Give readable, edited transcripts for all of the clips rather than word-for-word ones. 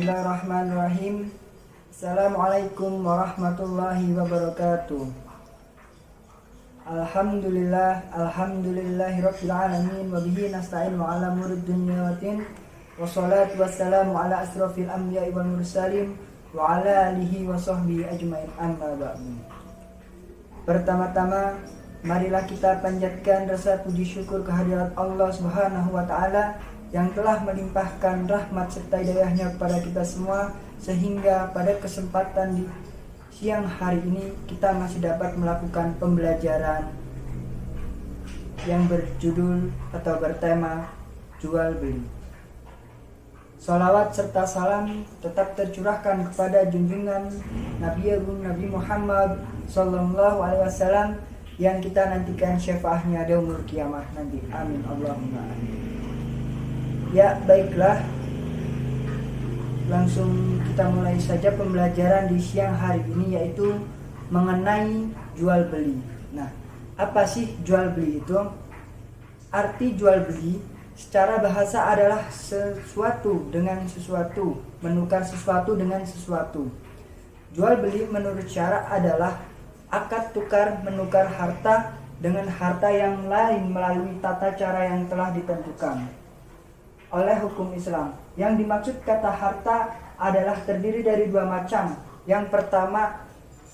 Bismillahirrahmanirrahim. Assalamualaikum warahmatullahi wabarakatuh. Alhamdulillahirabbil alamin wa bihi nasta'in wa ala umuri dunya waddin. Wassalatu wassalamu ala asrofil anbiya'i wal mursalin wa ala alihi wa sahbihi ajmain, amma ba'du. Pertama-tama, marilah kita panjatkan rasa puji syukur kehadirat Allah Subhanahu wa taala yang telah melimpahkan rahmat serta hidayahnya kepada kita semua, sehingga pada kesempatan di siang hari ini kita masih dapat melakukan pembelajaran yang berjudul atau bertema jual beli. Salawat serta salam tetap tercurahkan kepada junjungan Nabi Muhammad Sallallahu Alaihi Wasallam yang kita nantikan syafaatnya di yaumul kiamah nanti. Amin Allahumma amin. Ya, baiklah, langsung kita mulai saja pembelajaran di siang hari ini, yaitu mengenai jual beli. Nah, apa sih jual beli itu? Arti jual beli secara bahasa adalah sesuatu dengan sesuatu, menukar sesuatu dengan sesuatu. Jual beli menurut syara adalah akad tukar menukar harta dengan harta yang lain melalui tata cara yang telah ditentukan oleh hukum Islam. Yang dimaksud kata harta adalah terdiri dari dua macam. Yang pertama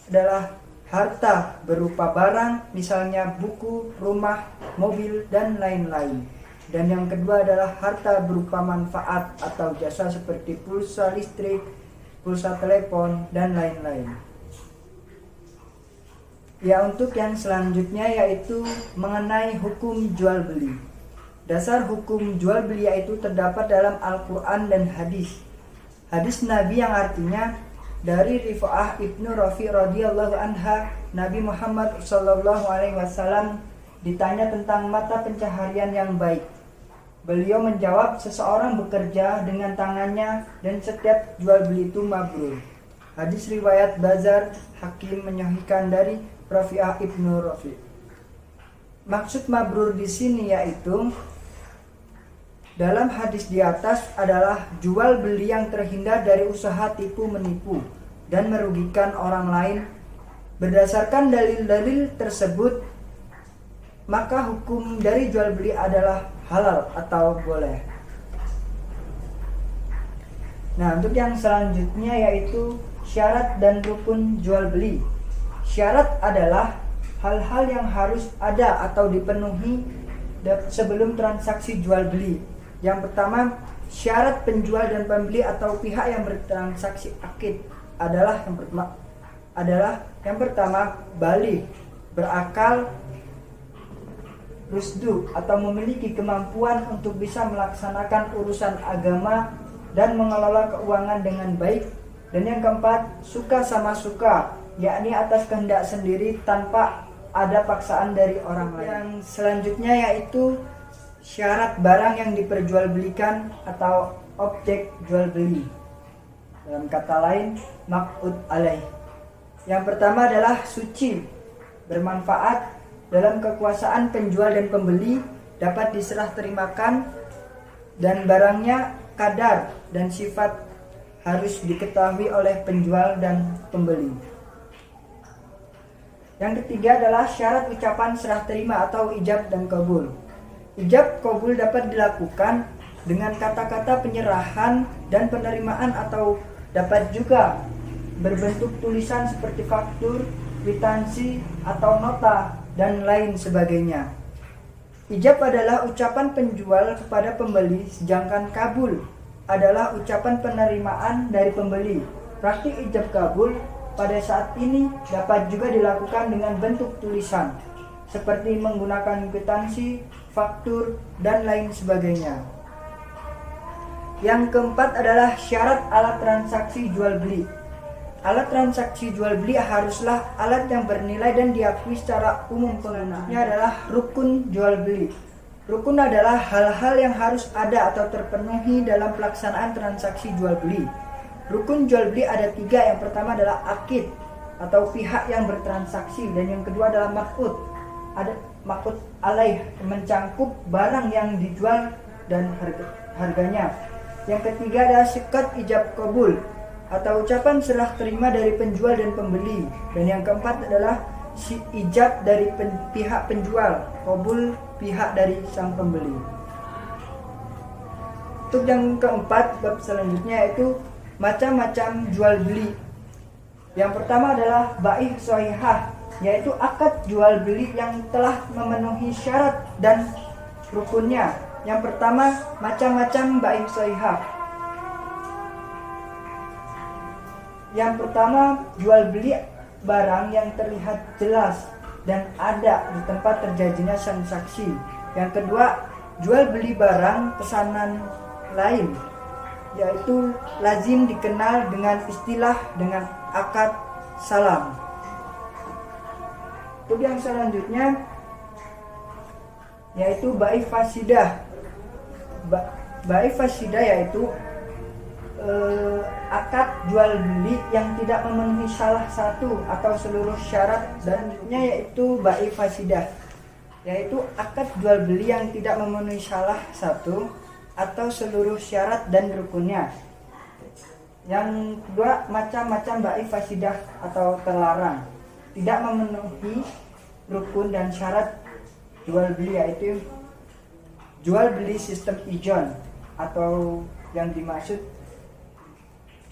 adalah harta berupa barang, misalnya buku, rumah, mobil, dan lain-lain. Dan yang kedua adalah harta berupa manfaat atau jasa seperti pulsa listrik, pulsa telepon, dan lain-lain. Ya, untuk yang selanjutnya yaitu mengenai hukum jual beli. Dasar hukum jual beli yaitu terdapat dalam Al-Quran dan hadis. Hadis Nabi yang artinya dari Rifa'ah ibnu Rafi radhiyallahu anha, Nabi Muhammad sallallahu alaihi wasallam ditanya tentang mata pencaharian yang baik. Beliau menjawab, seseorang bekerja dengan tangannya dan setiap jual beli itu mabrur. Hadis riwayat Bazar, Hakim menyahihkan dari Rafi'ah ibnu Rafi. Maksud mabrur di sini yaitu dalam hadis di atas adalah jual beli yang terhindar dari usaha tipu menipu dan merugikan orang lain. Berdasarkan dalil-dalil tersebut, maka hukum dari jual beli adalah halal atau boleh. Nah, untuk yang selanjutnya yaitu syarat dan rukun jual beli. Syarat adalah hal-hal yang harus ada atau dipenuhi sebelum transaksi jual beli. Yang pertama, syarat penjual dan pembeli atau pihak yang bertransaksi akid adalah yang pertama baligh, berakal, rusdu atau memiliki kemampuan untuk bisa melaksanakan urusan agama dan mengelola keuangan dengan baik. Dan yang keempat, suka sama suka, yakni atas kehendak sendiri tanpa ada paksaan dari orang lain. Yang selanjutnya yaitu syarat barang yang diperjualbelikan atau objek jual beli. Dalam kata lain, maq'ud alaih. Yang pertama adalah suci, bermanfaat, dalam kekuasaan penjual dan pembeli, dapat diserah terimakan, dan barangnya kadar dan sifat harus diketahui oleh penjual dan pembeli. Yang ketiga adalah syarat ucapan serah terima atau ijab dan kabul. Ijab kabul dapat dilakukan dengan kata-kata penyerahan dan penerimaan atau dapat juga berbentuk tulisan seperti faktur, kwitansi, atau nota, dan lain sebagainya. Ijab adalah ucapan penjual kepada pembeli, sedangkan kabul adalah ucapan penerimaan dari pembeli. Praktik ijab kabul pada saat ini dapat juga dilakukan dengan bentuk tulisan, seperti menggunakan kwitansi, faktur, dan lain sebagainya. Yang keempat adalah syarat alat transaksi jual beli. Alat transaksi jual beli haruslah alat yang bernilai dan diakui secara umum penggunaannya adalah rukun jual beli. Rukun adalah hal-hal yang harus ada atau terpenuhi dalam pelaksanaan transaksi jual beli. Rukun jual beli ada tiga. Yang pertama adalah akid atau pihak yang bertransaksi, dan yang kedua adalah maq'ud. Ada maq'ud alaih, mencangkup barang yang dijual dan harganya. Yang ketiga adalah sikat ijab kabul atau ucapan serah terima dari penjual dan pembeli. Dan yang keempat adalah ijab dari pihak penjual, kabul pihak dari sang pembeli. Untuk yang keempat, bab selanjutnya yaitu macam-macam jual beli. Yang pertama adalah bai' shahihah, yaitu akad jual beli yang telah memenuhi syarat dan rukunnya. Yang pertama, macam-macam bai' shahihah. Yang pertama, jual beli barang yang terlihat jelas dan ada di tempat terjadinya transaksi. Yang kedua, jual beli barang pesanan lain, yaitu lazim dikenal dengan istilah dengan akad salam. Untuk yang selanjutnya yaitu bai' fasidah. Bai' fasidah yaitu akad jual beli yang tidak memenuhi salah satu atau seluruh syarat, dan selanjutnya yaitu bai' fasidah, yaitu akad jual beli yang tidak memenuhi salah satu atau seluruh syarat dan rukunnya. Yang kedua, macam-macam bai' fasidah atau terlarang, tidak memenuhi rukun dan syarat jual beli, yaitu jual beli sistem ijon, atau yang dimaksud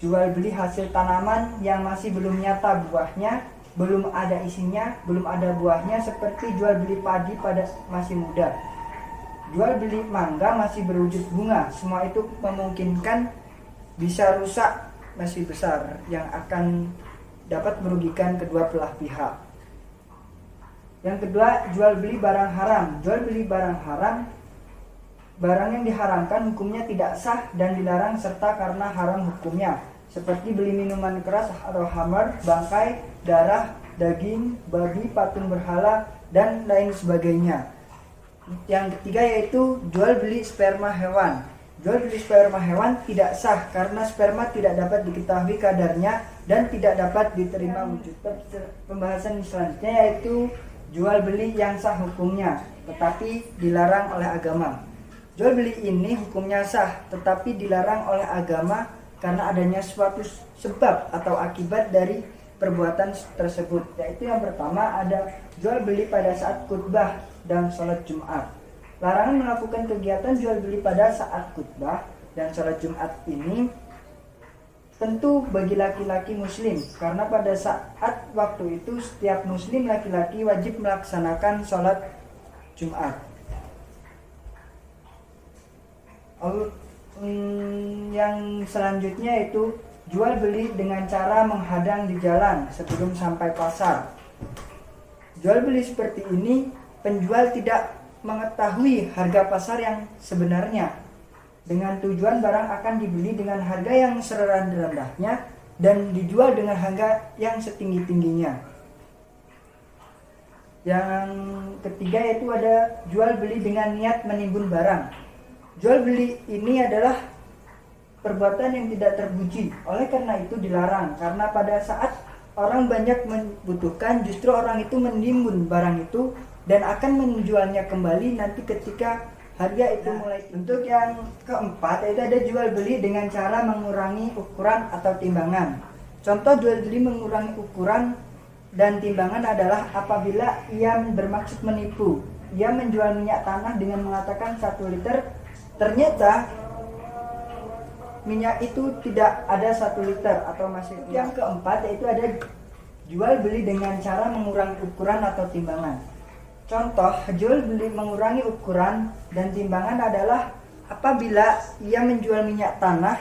jual beli hasil tanaman yang masih belum nyata buahnya, belum ada isinya, belum ada buahnya, seperti jual beli padi pada masih muda, jual beli mangga masih berwujud bunga. Semua itu memungkinkan bisa rusak masih besar yang akan dapat merugikan kedua belah pihak. Yang kedua, jual beli barang haram. Jual beli barang haram, barang yang diharamkan hukumnya tidak sah dan dilarang serta karena haram hukumnya, seperti beli minuman keras atau khamar, bangkai, darah, daging, babi, patung berhala, dan lain sebagainya. Yang ketiga yaitu jual beli sperma hewan. Jual beli sperma hewan tidak sah karena sperma tidak dapat diketahui kadarnya dan tidak dapat diterima wujud. Pembahasan selanjutnya yaitu jual beli yang sah hukumnya tetapi dilarang oleh agama. Jual beli ini hukumnya sah tetapi dilarang oleh agama karena adanya suatu sebab atau akibat dari perbuatan tersebut. Yaitu yang pertama ada jual beli pada saat khutbah dan sholat Jumat. Larangan melakukan kegiatan jual beli pada saat khutbah dan sholat Jumat ini tentu bagi laki-laki muslim, karena pada saat waktu itu setiap muslim laki-laki wajib melaksanakan sholat Jumat. Yang selanjutnya itu jual beli dengan cara menghadang di jalan sebelum sampai pasar. Jual beli seperti ini, penjual tidak mengetahui harga pasar yang sebenarnya, dengan tujuan barang akan dibeli dengan harga yang serendah-rendahnya dan dijual dengan harga yang setinggi-tingginya. Yang ketiga yaitu ada jual beli dengan niat menimbun barang. Jual beli ini adalah perbuatan yang tidak terpuji, oleh karena itu dilarang, karena pada saat orang banyak membutuhkan justru orang itu menimbun barang itu dan akan menjualnya kembali nanti ketika harga itu mulai. Untuk yang keempat yaitu ada jual beli dengan cara mengurangi ukuran atau timbangan. Contoh jual beli mengurangi ukuran dan timbangan adalah apabila ia bermaksud menipu. Ia menjual minyak tanah dengan mengatakan 1 liter, ternyata minyak itu tidak ada 1 liter atau masih. Yang keempat yaitu ada jual beli dengan cara mengurangi ukuran atau timbangan. Contoh jual beli mengurangi ukuran dan timbangan adalah apabila ia menjual minyak tanah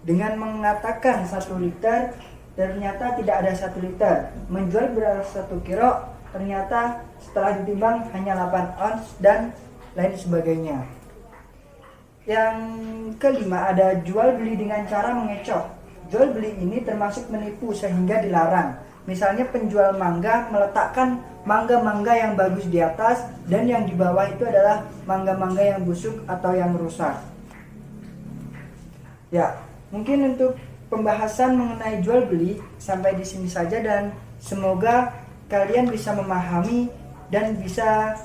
dengan mengatakan 1 liter, ternyata tidak ada 1 liter. Menjual beras 1 kilo, ternyata setelah ditimbang hanya 8 ons dan lain sebagainya. Yang kelima ada jual beli dengan cara mengecoh. Jual beli ini termasuk menipu sehingga dilarang. Misalnya penjual mangga meletakkan mangga-mangga yang bagus di atas dan yang di bawah itu adalah mangga-mangga yang busuk atau yang rusak. Ya, mungkin untuk pembahasan mengenai jual beli sampai di sini saja, dan semoga kalian bisa memahami dan bisa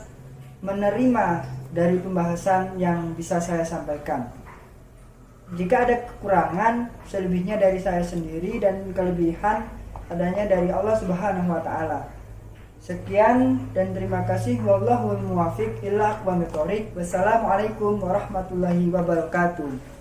menerima dari pembahasan yang bisa saya sampaikan. Jika ada kekurangan, selebihnya dari saya sendiri dan kelebihan adanya dari Allah Subhanahu wa taala. Sekian dan terima kasih. Wallahul muwaffiq ila aqwamit thoriq. Wassalamualaikum warahmatullahi wabarakatuh.